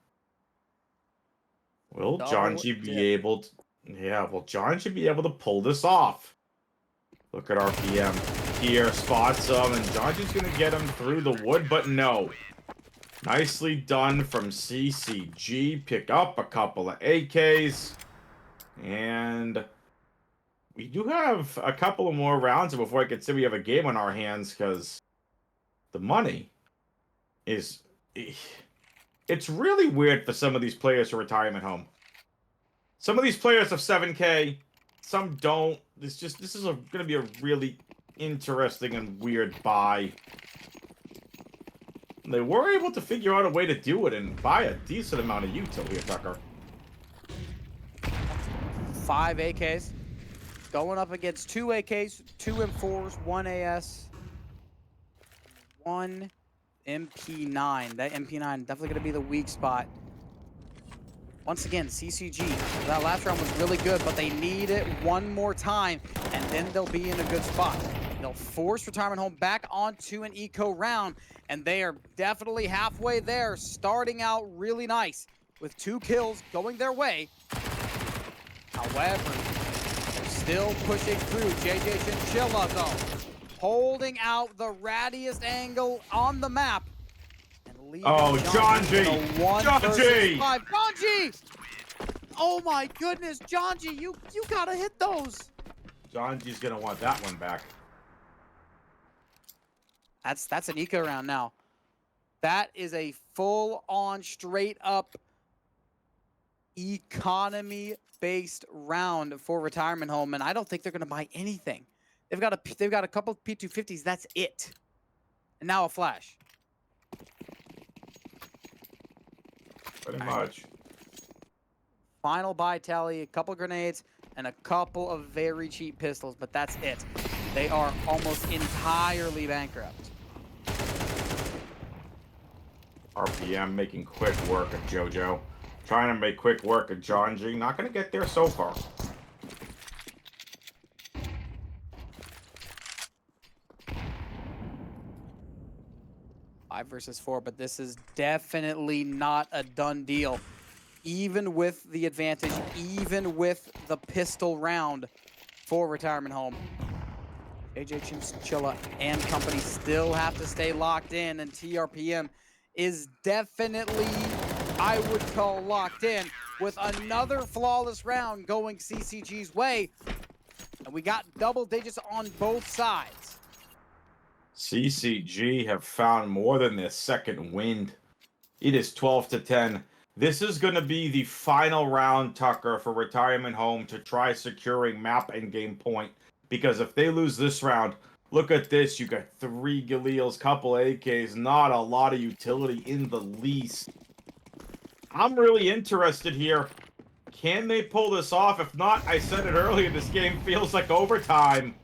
Will John G be able to... Yeah, will John G be able to pull this off? Look at RPM here, spots him, and John G's going to get him through the wood, but no. Nicely done from CCG. Pick up a couple of AKs. And we do have a couple of more rounds before I can say we have a game on our hands, because the money is... It's really weird for some of these players to Retirement Home. Some of these players have 7K, some don't. This is going to be a really interesting and weird buy. They were able to figure out a way to do it and buy a decent amount of util here, Tucker. 5 AKs. Going up against 2 AKs, 2 M4s, 1 AS, 1 MP9. That MP9 definitely going to be the weak spot. Once again, CCG, that last round was really good, but they need it one more time, and then they'll be in a good spot. They'll force Retirement Home back onto an eco round, and they are definitely halfway there, starting out really nice with 2 kills going their way. However, they're still pushing through. JJ Chinchilla, though, holding out the rattiest angle on the map. Oh, John G! John G! John G! Oh my goodness, John G, you gotta hit those. John G's gonna want that one back. That's an eco round now. That is a full-on, straight-up economy-based round for Retirement Home, and I don't think they're gonna buy anything. They've got a couple of P250s. That's it. And now a flash. Pretty much. Final buy tally, a couple grenades, and a couple of very cheap pistols, but that's it. They are almost entirely bankrupt. RPM making quick work of JoJo. Trying to make quick work of John G. Not going to get there so far. Five versus 4, but this is definitely not a done deal. Even with the advantage, even with the pistol round for Retirement Home. AJ Chinchilla and company still have to stay locked in, and TRPM is definitely, I would call, locked in with another flawless round going CCG's way. And we got double digits on both sides. CCG have found more than their second wind. It is 12-10. This is going to be the final round, Tucker, for Retirement Home to try securing map and game point. Because if they lose this round, look at this. You got 3 Galils, couple AKs, not a lot of utility in the least. I'm really interested here. Can they pull this off? If not, I said it earlier, this game feels like overtime.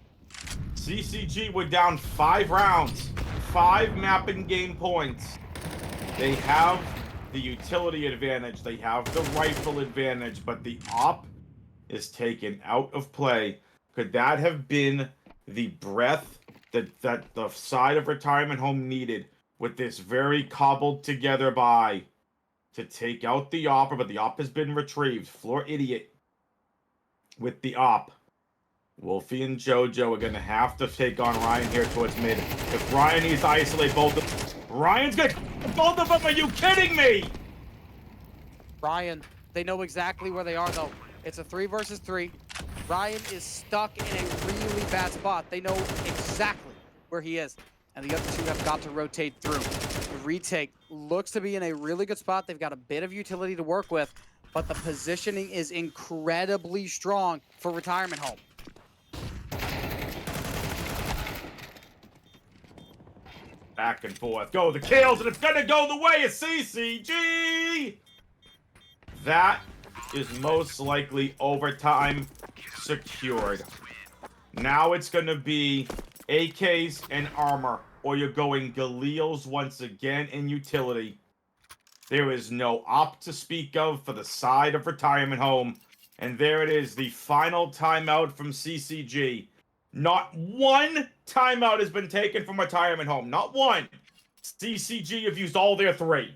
CCG were down 5 rounds, 5 map and game points. They have the utility advantage, they have the rifle advantage, but the op is taken out of play. Could that have been the breath that the side of Retirement Home needed with this very cobbled together buy to take out the op? But the op has been retrieved. Floor Idiot with the op. Wolfie and JoJo are going to have to take on Ryan here towards mid. If Ryan needs to isolate both of them, Ryan's going to... Both of them, are you kidding me? Ryan, they know exactly where they are, though. It's a 3 versus 3. Ryan is stuck in a really bad spot. They know exactly where he is. And the other two have got to rotate through. The retake looks to be in a really good spot. They've got a bit of utility to work with, but the positioning is incredibly strong for Retirement Home. Back and forth. Go the kills, and it's going to go the way of CCG! That is most likely overtime secured. Now it's going to be AKs and armor, or you're going Galils once again in utility. There is no op to speak of for the side of Retirement Home. And there it is, the final timeout from CCG. Not one timeout has been taken from Retirement Home. Not one. CCG have used all their 3.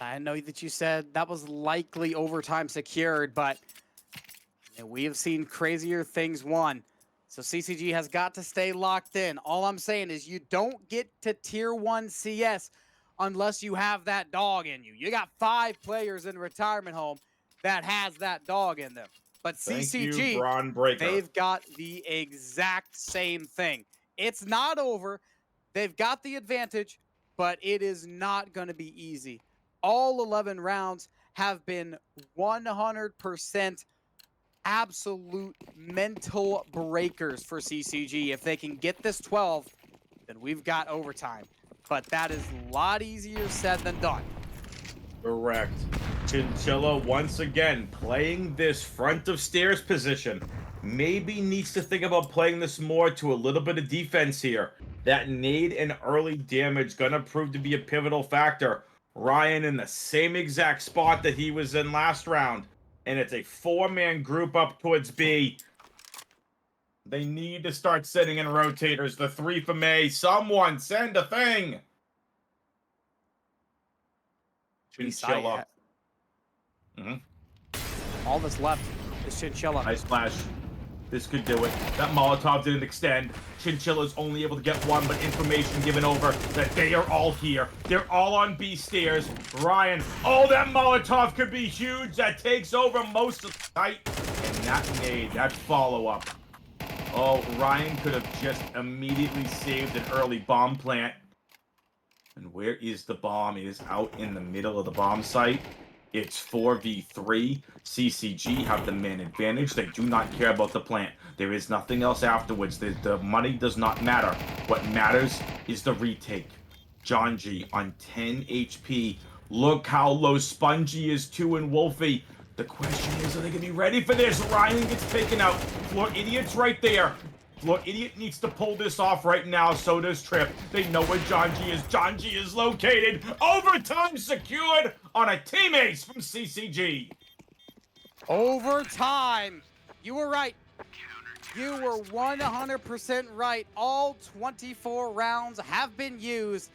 I know that you said that was likely overtime secured, but we have seen crazier things won. So CCG has got to stay locked in. All I'm saying is you don't get to tier 1 CS unless you have that dog in you. You got 5 players in Retirement Home that has that dog in them. But CCG, they've got the exact same thing. It's not over. They've got the advantage, but it is not going to be easy. All 11 rounds have been 100% absolute mental breakers for CCG. If they can get this 12, then we've got overtime. But that is a lot easier said than done. Correct. Chinchilla once again playing this front of stairs position. Maybe needs to think about playing this more to a little bit of defense here. That nade and early damage gonna prove to be a pivotal factor. Ryan in the same exact spot that he was in last round. And it's a 4-man group up towards B. They need to start sending in rotators. The 3 from A. Someone send a thing. Chinchilla. All that's left is Chinchilla. Nice flash. This could do it. That Molotov didn't extend. Chinchilla's only able to get 1, but information given over that they are all here. They're all on B stairs. Ryan, oh, that Molotov could be huge. That takes over most of the site. And that nade, that follow-up. Oh, Ryan could have just immediately saved an early bomb plant. And where is the bomb? It is out in the middle of the bomb site. It's 4v3. CCG have the man advantage. They do not care about the plant. There is nothing else afterwards. The money does not matter. What matters is the retake. John G on 10 HP. Look how low Spongy is too, and Wolfie. The question is, are they going to be ready for this? Ryan gets taken out. Floor Idiot's right there. Floor Idiot needs to pull this off right now. So does Trip. They know where John G is. John G is located. Overtime secured on a team ace from CCG. Overtime. You were right. You were 100% right. All 24 rounds have been used.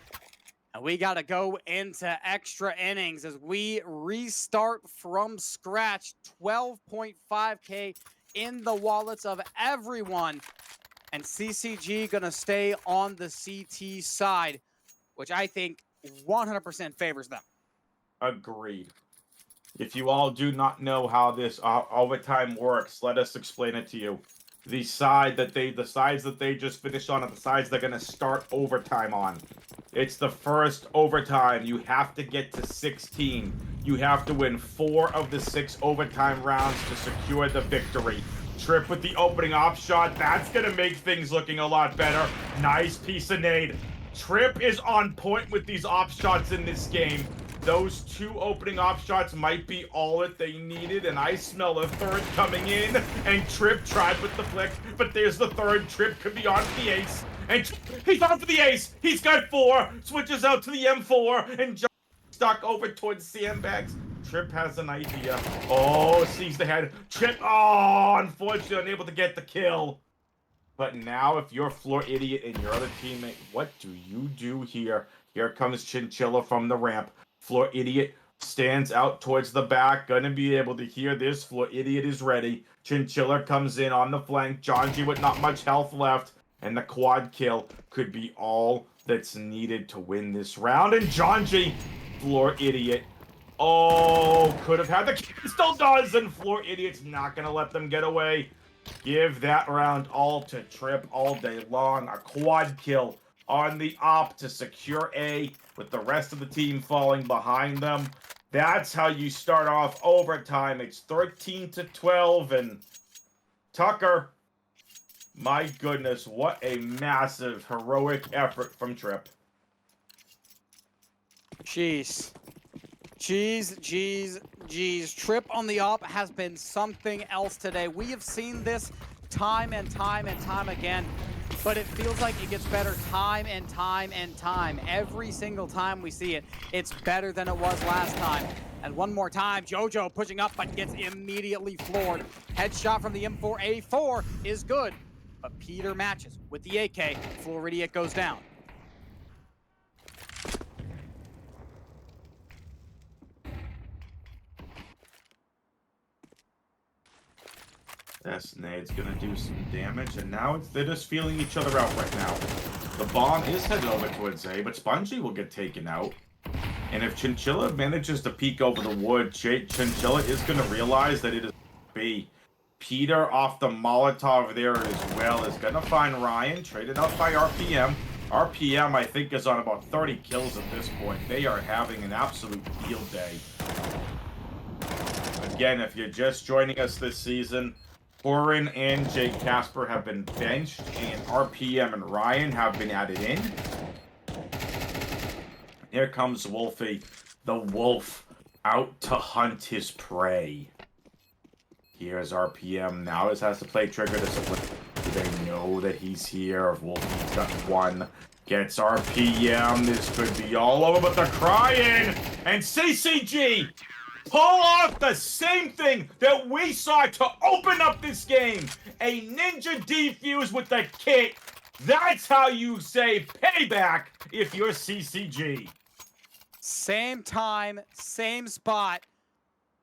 And we got to go into extra innings as we restart from scratch. 12.5K in the wallets of everyone. And CCG going to stay on the CT side, which I think 100% favors them. Agreed. If you all do not know how this overtime works, let us explain it to you. the sides that they just finished on are the sides they're gonna start overtime on. It's the first overtime. You have to get to 16. You have to win 4 of the 6 overtime rounds to secure the victory. Trip with the opening op shot. That's gonna make things looking a lot better. Nice piece of nade. Trip is on point with these op shots in this game. Those 2 opening op shots might be all that they needed, and I smell a third coming in. And Trip tried with the flick, but there's the third. Trip could be on for the ace, and he's on for the ace. He's got 4, switches out to the M4, and stuck over towards sandbags. Trip has an idea. Oh, sees the head. Trip, oh, unfortunately unable to get the kill. But now, if you're Floor Idiot and your other teammate, what do you do here? Here comes Chinchilla from the ramp. Floor Idiot stands out towards the back. Gonna be able to hear this. Floor Idiot is ready. Chinchilla comes in on the flank. Jonji with not much health left. And the quad kill could be all that's needed to win this round. And Jonji, Floor Idiot. Oh, could have had the kill. Still does. And Floor Idiot's not gonna let them get away. Give that round all to Trip all day long. A quad kill on the op to secure A with the rest of the team falling behind them. That's how you start off overtime. It's 13-12, and Tucker, my goodness, what a massive, heroic effort from Trip. Jeez. Jeez. Trip on the op has been something else today. We have seen this time and time again, but it feels like it gets better time and time. Every single time we see it, it's better than it was last time. And one more time, JoJo pushing up, but gets immediately floored. Headshot from the M4A4 is good, but Peter matches with the AK. Floor Idiot goes down. This nade's gonna do some damage, and now they're just feeling each other out right now. The bomb is headed over towards A, but Spongy will get taken out. And if Chinchilla manages to peek over the wood, Chinchilla is gonna realize that it is B. Peter off the Molotov there as well is gonna find Ryan, traded out by RPM. RPM, I think, is on about 30 kills at this point. They are having an absolute field day. Again, if you're just joining us this season, Corin and Jake Casper have been benched, and RPM and Ryan have been added in. Here comes Wolfie, the wolf, out to hunt his prey. Here's RPM. Now this has to play trigger discipline. Do they know that he's here? Wolfie's got 1. Gets RPM. This could be all over, but they're crying. And CCG pull off the same thing that we saw to open up this game. A ninja defuse with the kit. That's how you say payback if you're CCG. Same time, same spot.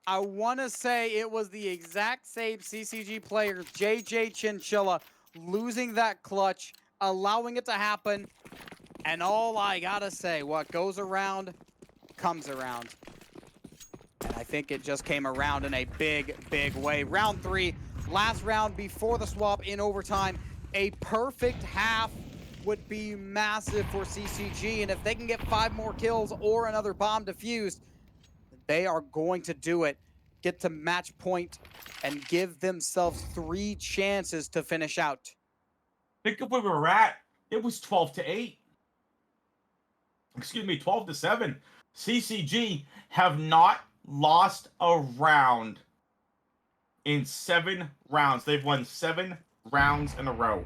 I want to say it was the exact same CCG player, JJ Chinchilla, losing that clutch, allowing it to happen. And all I gotta say, what goes around comes around. And I think it just came around in a big way. Round 3, last round before the swap in overtime. A perfect half would be massive for CCG, and if they can get 5 more kills or another bomb defused, they are going to do it. Get to match point and give themselves 3 chances to finish out. Think of where we're at. It was 12-8. Excuse me, 12-7. CCG have not lost a round in 7 rounds. They've won 7 rounds in a row.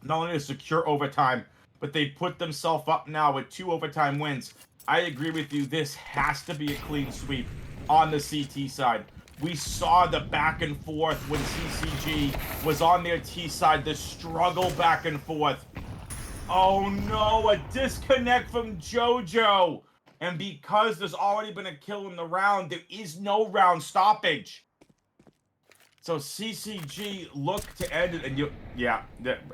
Not only to secure overtime, but they put themselves up now with 2 overtime wins. I agree with you. This has to be a clean sweep on the CT side. We saw the back and forth when CCG was on their T side, the struggle back and forth. Oh no, a disconnect from JoJo. And because there's already been a kill in the round, there is no round stoppage. So CCG look to end it,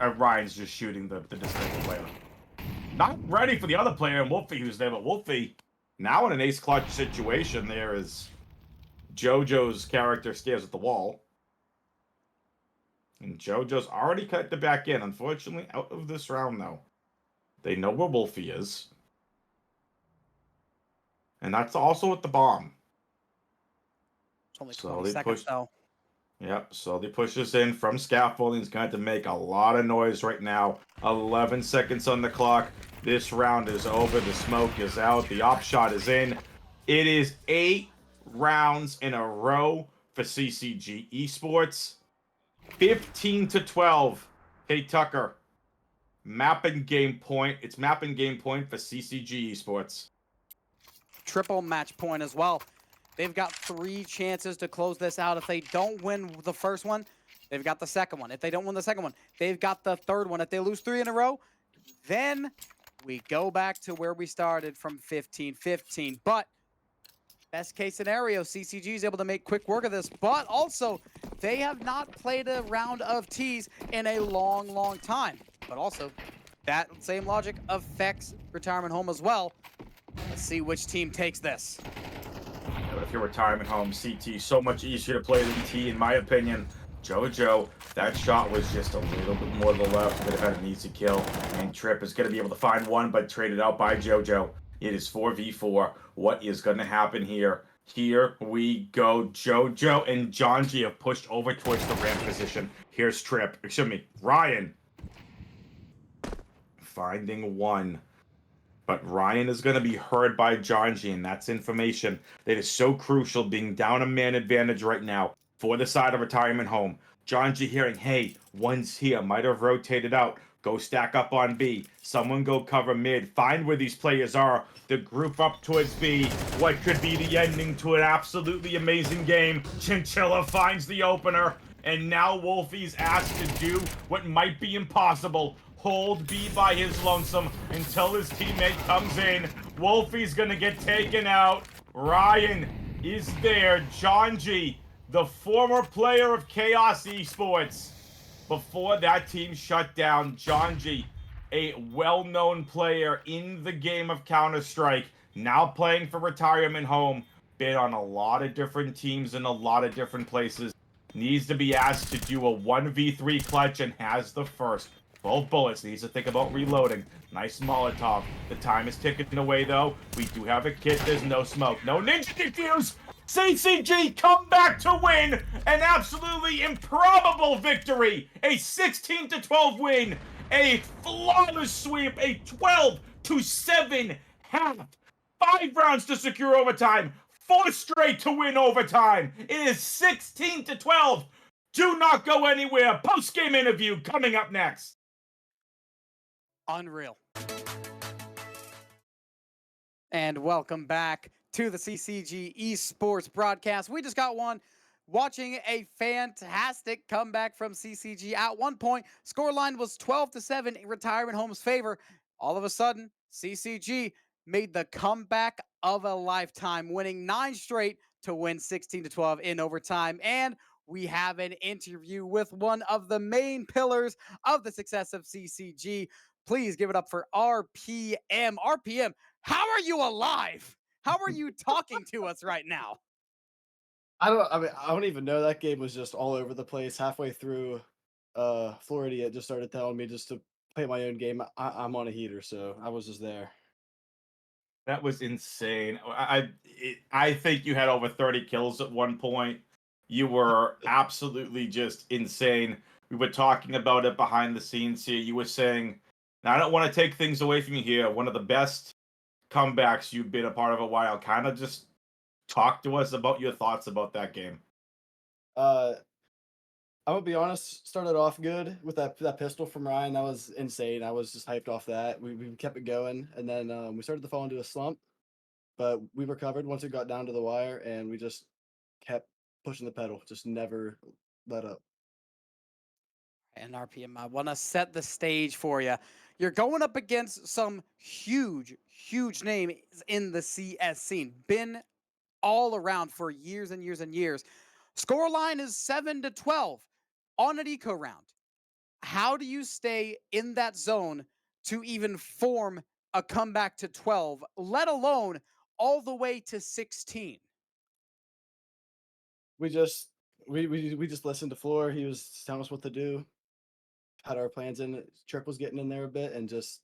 and Ryan's just shooting the disconnected player. Not ready for the other player, and Wolfie who's there, but Wolfie now in an ace clutch situation there as JoJo's character stares at the wall. And JoJo's already cut the back in. Unfortunately, out of this round, though. They know where Wolfie is. And that's also at the bomb. It's only 20 So they seconds, push. though. Yep, so they push us in from scaffolding. It's going to make a lot of noise right now. 11 seconds on the clock. This round is over. The smoke is out. The op shot is in. It is 8 rounds in a row for CCG Esports. 15 to 12. Hey, Tucker. Mapping game point. It's mapping game point for CCG Esports. Triple match point as well. They've got 3 chances to close this out. If they don't win the first one, they've got the second one. If they don't win the second one, they've got the third one. If they lose 3 in a row, then we go back to where we started from 15-15. But best case scenario, CCG is able to make quick work of this. But also, they have not played a round of T's in a long, long time. But also, that same logic affects Retirement Home as well. Let's see which team takes this. But if you're retirement home, CT so much easier to play than T, in my opinion. JoJo, that shot was just a little bit more to the left. Could have had an easy kill. And Trip is going to be able to find one, but traded out by JoJo. It is 4v4. What is going to happen here? Here we go. JoJo and Jonji have pushed over towards the ramp position. Here's Trip. Excuse me, Ryan. Finding one. But Ryan is going to be heard by Jonji, and that's information that is so crucial, being down a man advantage right now for the side of retirement home. Jonji hearing, hey, one's here, might have rotated out. Go stack up on B. Someone go cover mid. Find where these players are. The group up towards B. What could be the ending to an absolutely amazing game? Chinchilla finds the opener. And now Wolfie's asked to do what might be impossible. Hold B by his lonesome until his teammate comes in. Wolfie's gonna get taken out. Ryan is there. Jonji, the former player of Chaos Esports. Before that team shut down, Jonji, a well-known player in the game of Counter-Strike, now playing for Retirement Home, been on a lot of different teams in a lot of different places, needs to be asked to do a 1v3 clutch and has the first. 12 bullets, needs to think about reloading. Nice Molotov. The time is ticking away though. We do have a kit, there's no smoke. No ninja defuse! CCG come back to win an absolutely improbable victory. A 16-12 win. A flawless sweep. A 12-7 half. 5 rounds to secure overtime. 4 straight to win overtime. It is 16-12. Do not go anywhere. Post-game interview coming up next. Unreal. And welcome back to the CCG Esports broadcast. We just got one watching a fantastic comeback from CCG. At one point, scoreline was 12-7 in Retirement Home's favor. All of a sudden, CCG made the comeback of a lifetime, winning 9 straight to win 16-12 in overtime. And we have an interview with one of the main pillars of the success of CCG. Please give it up for RPM. RPM, how are you alive? How are you talking to us right now? I don't even know. That game was just all over the place. Halfway through, Florida just started telling me just to play my own game. I'm on a heater, so I was just there. That was insane. I think you had over 30 kills at one point. You were absolutely just insane. We were talking about it behind the scenes here. You were saying, now I don't want to take things away from you here. One of the best comebacks you've been a part of a while. Kind of just talk to us about your thoughts about that game. Uh, I'm gonna be honest. Started off good with that pistol from Ryan. That was insane. I was just hyped off that. We kept it going, and then we started to fall into a slump, but we recovered once it got down to the wire, and we just kept pushing the pedal. Just never let up. And RPM, I want to set the stage for you. You're going up against some huge, huge names in the CS scene. Been all around for years and years and years. Scoreline is 7-12 on an eco round. How do you stay in that zone to even form a comeback to 12, let alone all the way to 16? We just We just listened to Floor. He was telling us what to do. Had our plans in. Trip was getting in there a bit, and just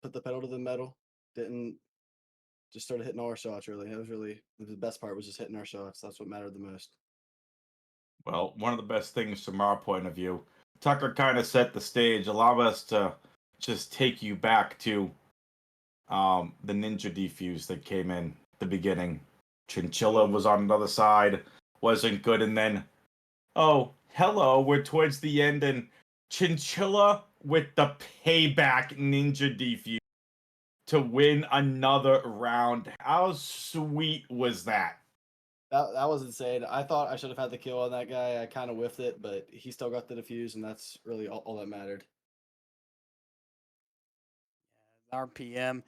put the pedal to the metal. Didn't just started hitting all our shots. Really, it was really the best part was just hitting our shots. That's what mattered the most. Well, one of the best things from our point of view, Tucker kind of set the stage, allow us to just take you back to the ninja defuse that came in the beginning. Chinchilla was on another side, wasn't good, and then oh hello, we're towards the end, and Chinchilla with the payback ninja defuse to win another round. How sweet was that? That was insane. I thought I should have had the kill on that guy. I kind of whiffed it, but he still got the defuse, and that's really all that mattered. RPM.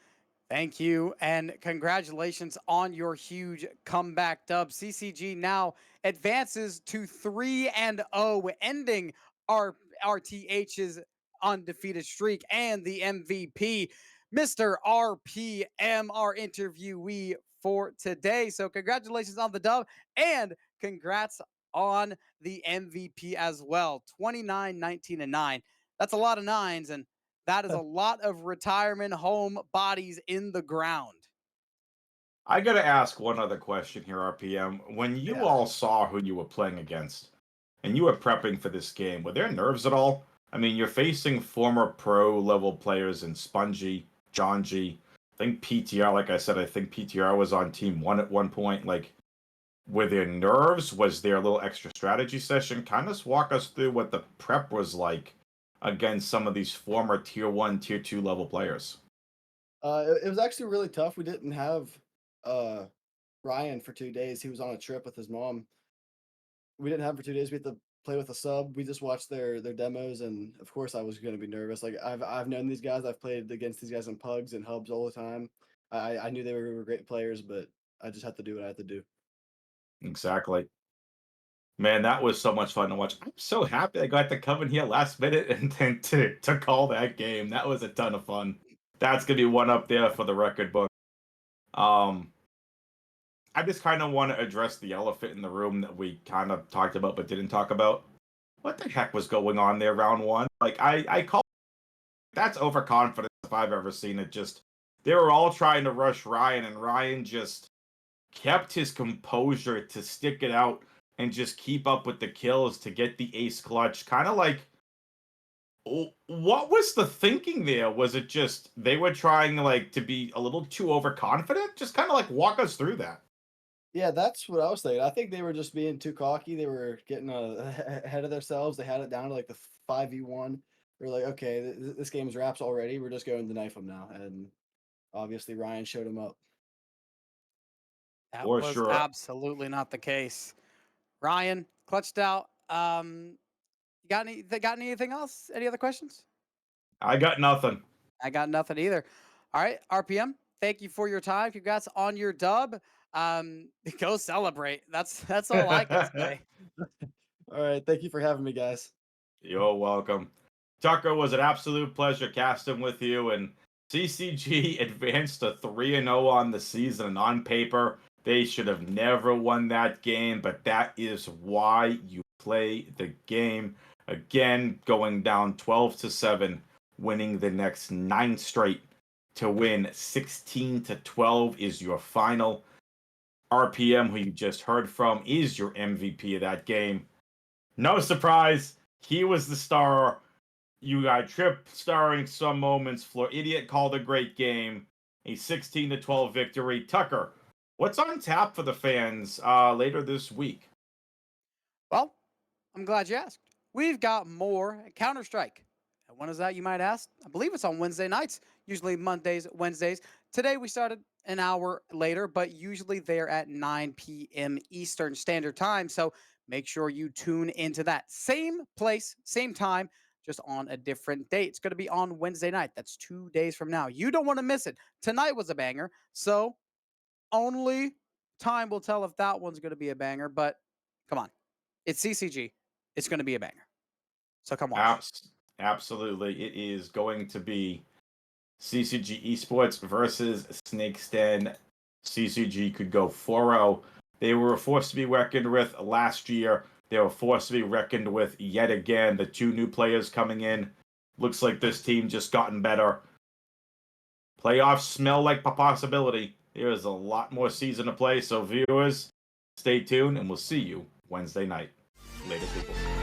Thank you and congratulations on your huge comeback dub. CCG now advances to 3-0, ending our RTH's undefeated streak and the MVP, Mr. RPM, our interviewee for today. So congratulations on the dub and congrats on the MVP as well. 29, 19, and 9. That's a lot of nines, and that is a lot of retirement home bodies in the ground. I gotta ask one other question here, RPM. When you Yeah. all saw who you were playing against and you were prepping for this game, were there nerves at all? I mean, you're facing former pro level players in Spongy, John G. I think PTR, like I said, I think PTR was on team one at one point. Like, were there nerves? Was there a little extra strategy session? Kind of walk us through what the prep was like against some of these former tier one, tier two level players. It was actually really tough. We didn't have uh Ryan for 2 days. He was on a trip with his mom. We didn't have him for 2 days. We had to play with a sub. We just watched their demos, and of course, I was going to be nervous. Like I've known these guys. I've played against these guys in pugs and hubs all the time. I knew they were great players, but I just had to do what I had to do. Exactly. Man, that was so much fun to watch. I'm so happy I got to come in here last minute and then to call that game. That was a ton of fun. That's gonna be one up there for the record book. Um, I just kind of want to address the elephant in the room that we kind of talked about but didn't talk about. What the heck was going on there, round one? Like I call that's overconfidence if I've ever seen it. Just they were all trying to rush Ryan, and Ryan just kept his composure to stick it out and just keep up with the kills to get the ace clutch. Kind of like, what was the thinking there? Was it just they were trying like to be a little too overconfident? Just kind of like walk us through that. Yeah, that's what I was thinking. I think they were just being too cocky. They were getting ahead of themselves. They had it down to like the 5v1. They're like, okay, this game's wraps already. We're just going to knife them now. And obviously, Ryan showed him up. That For was sure. absolutely not the case. Ryan clutched out. You got anything else? Any other questions? I got nothing. I got nothing either. All right, RPM. Thank you for your time. Congrats on your dub. Go celebrate. That's all I can say. All right. Thank you for having me, guys. You're welcome. Tucker, was an absolute pleasure casting with you, and CCG advanced to 3-0 on the season, and on paper, they should have never won that game, but that is why you play the game. Again, going down 12-7, winning the next 9 straight to win 16-12 is your final. RPM, who you just heard from, is your MVP of that game. No surprise, he was the star. You got Trip starring some moments. Floor Idiot called a great game. A 16-12 victory. Tucker, what's on tap for the fans later this week? Well, I'm glad you asked. We've got more Counter Strike. And when is that, you might ask? I believe it's on Wednesday nights, usually Mondays, Wednesdays. Today we started an hour later, but usually they're at 9 p.m. Eastern Standard Time. So make sure you tune into that. Same place, same time, just on a different date. It's going to be on Wednesday night. That's 2 days from now. You don't want to miss it. Tonight was a banger. So only time will tell if that one's going to be a banger. But come on, it's CCG. It's going to be a banger. So come watch. Absolutely. It is going to be CCG Esports versus Snakes Den. CCG could go 4-0. They were a force to be reckoned with last year. They're a force to be reckoned with yet again. The 2 new players coming in. Looks like this team just gotten better. Playoffs smell like a possibility. There is a lot more season to play, so viewers, stay tuned, and we'll see you Wednesday night. Later, people.